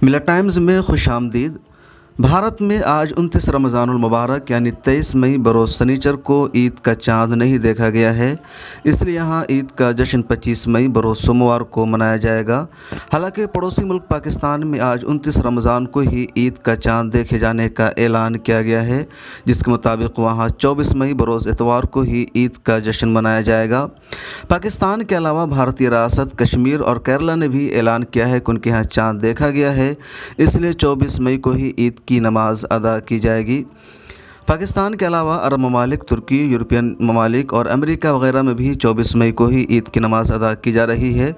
मिलत टाइम्स में खुश आमदीद। भारत में आज 29 रमज़ानुल मुबारक यानी 23 मई बरोज़ शनिचर को ईद का चाँद नहीं देखा गया है, इसलिए यहाँ ईद का जश्न 25 मई बरोज़ सोमवार को मनाया जाएगा। हालांकि पड़ोसी मुल्क पाकिस्तान में आज 29 रमज़ान को ही ईद का चाँद देखे जाने का ऐलान किया गया है, जिसके मुताबिक वहाँ 24 मई बरोज़ इतवार को ही ईद का जश्न मनाया जाएगा। पाकिस्तान के अलावा भारतीय रियासत कश्मीर और केरला ने भी ऐलान किया है कि उनके यहाँ चाँद देखा गया है, इसलिए 24 मई को ही ईद की नमाज अदा की जाएगी। पाकिस्तान के अलावा अरब ममालिक, तुर्की, यूरोपियन ममालिक और अमेरिका वगैरह में भी 24 मई को ही ईद की नमाज अदा की जा रही है।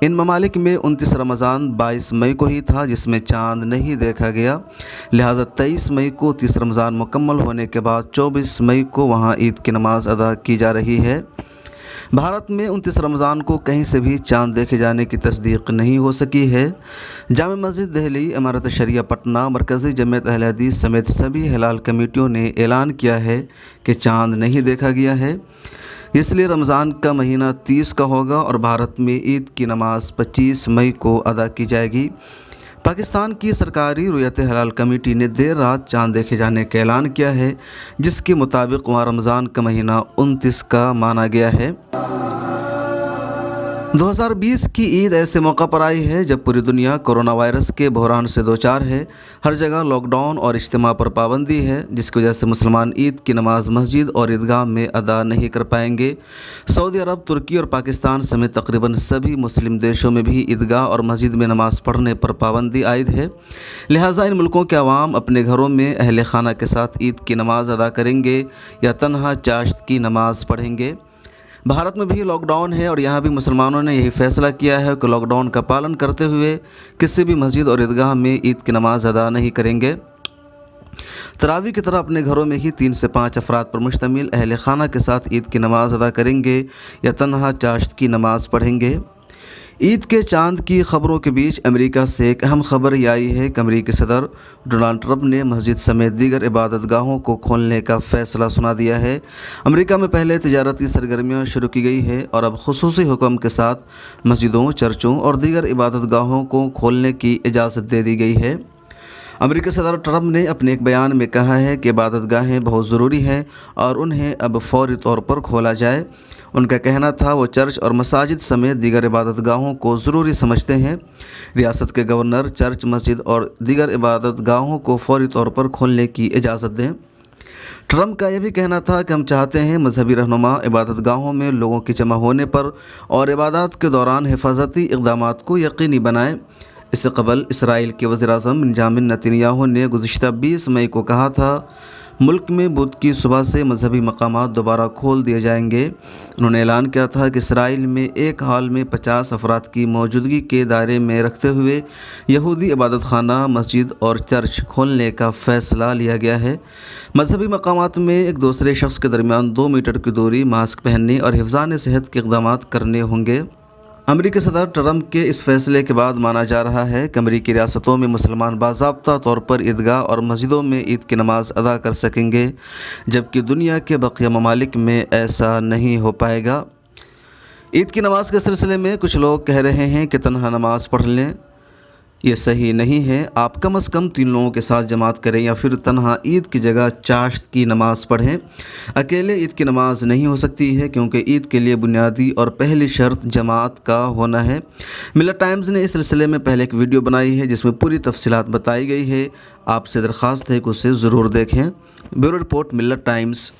इन ममालिक में 29 रमज़ान 22 मई को ही था, जिसमें चाँद नहीं देखा गया, लिहाजा 23 मई को 30 रमज़ान मुकम्मल होने के बाद 24 मई को वहाँ ईद की नमाज अदा की जा रही है। भारत में 29 रमज़ान को कहीं से भी चाँद देखे जाने की तस्दीक नहीं हो सकी है। जामे मस्जिद दिल्ली, इमारत शरिया पटना, मरकज़ी जमात अहले हदीस समेत सभी हिलाल कमेटियों ने ऐलान किया है कि चाँद नहीं देखा गया है, इसलिए रमज़ान का महीना 30 का होगा और भारत में ईद की नमाज 25 मई को अदा की जाएगी। पाकिस्तान की सरकारी रुयत हलाल कमेटी ने देर रात चाँद देखे जाने का ऐलान किया है, जिसके मुताबिक वहाँ रमज़ान का महीना 29 का माना गया है। 2020 की ईद ऐसे मौका पर आई है जब पूरी दुनिया कोरोना वायरस के बहरान से दो चार है। हर जगह लॉकडाउन और इज्तिमा पर पाबंदी है, जिसकी वजह से मुसलमान ईद की नमाज मस्जिद और ईदगाह में अदा नहीं कर पाएंगे। सऊदी अरब, तुर्की और पाकिस्तान समेत तकरीबन सभी मुस्लिम देशों में भी ईदगाह और मस्जिद में नमाज़ पढ़ने पर पाबंदी आयद है, लिहाजा इन मुल्कों के अवाम अपने घरों में अहले खाना के साथ ईद की नमाज अदा करेंगे या तन्हा चाश्त की नमाज पढ़ेंगे। भारत में भी लॉकडाउन है और यहाँ भी मुसलमानों ने यही फ़ैसला किया है कि लॉकडाउन का पालन करते हुए किसी भी मस्जिद और ईदगाह में ईद की नमाज अदा नहीं करेंगे। तरावी की तरह अपने घरों में ही 3 से 5 अफराद पर मुश्तमिल अहले खाना के साथ ईद की नमाज अदा करेंगे या तन्हा चाश्त की नमाज पढ़ेंगे। ईद के चाँद की खबरों के बीच अमेरिका से एक अहम खबर ये आई है कि अमेरिकी सदर डोनाल्ड ट्रंप ने मस्जिद समेत दीगर इबादत गाहों को खोलने का फ़ैसला सुना दिया है। अमेरिका में पहले तिजारती सरगर्मियाँ शुरू की गई है और अब खुसूसी हुक्म के साथ मस्जिदों, चर्चों और दीगर इबादत गाहों को खोलने की इजाज़त दे दी गई है। अमेरिकी सदर ट्रंप ने अपने एक बयान में कहा है कि इबादत गाहें बहुत ज़रूरी हैं और उन्हें अब फौरी तौर पर खोला जाए। उनका कहना था वो चर्च और मसाजिद समेत दीगर इबादत गाहों को ज़रूरी समझते हैं। रियासत के गवर्नर चर्च, मस्जिद और दीगर इबादत गाहों को फौरी तौर पर खोलने की इजाज़त दें। ट्रंप का यह भी कहना था कि हम चाहते हैं मजहबी रहनुमा इबादत गाहों में लोगों के जमा होने पर और इबादत के दौरान हिफाजती इक़दामात को यकीनी बनाएं। इससे कबल इसराइल के वज़ीर-ए-आज़म बेंजामिन नेतन्याहू ने गुज़िश्ता 20 मई को कहा था मुल्क में बुध की सुबह से मजहबी मकामात दोबारा खोल दिए जाएंगे। उन्होंने ऐलान किया था कि इसराइल में एक हाल में 50 अफराद की मौजूदगी के दायरे में रखते हुए यहूदी इबादत खाना, मस्जिद और चर्च खोलने का फ़ैसला लिया गया है। मजहबी मकामात में एक दूसरे शख्स के दरमियान 2 मीटर की दूरी, मास्क पहनने और हिफ़्ज़ान सेहत के इक़दामात करने होंगे। अमेरिकी सदर ट्रंप के इस फैसले के बाद माना जा रहा है कि अमेरिकी रियासतों में मुसलमान बाज़ाब्ता तौर पर ईदगाह और मस्जिदों में ईद की नमाज अदा कर सकेंगे, जबकि दुनिया के बकिया ममालिक में ऐसा नहीं हो पाएगा। ईद की नमाज के सिलसिले में कुछ लोग कह रहे हैं कि तन्हा नमाज पढ़ लें, ये सही नहीं है। आप कम से कम 3 लोगों के साथ जमात करें या फिर तन्हा ईद की जगह चाश्त की नमाज़ पढ़ें। अकेले ईद की नमाज नहीं हो सकती है, क्योंकि ईद के लिए बुनियादी और पहली शर्त जमात का होना है। मिलत टाइम्स ने इस सिलसिले में पहले एक वीडियो बनाई है जिसमें पूरी तफसीलात बताई गई है। आपसे दरख्वास्त है कि उसे ज़रूर देखें। ब्यूरो रिपोर्ट, मिलत टाइम्स।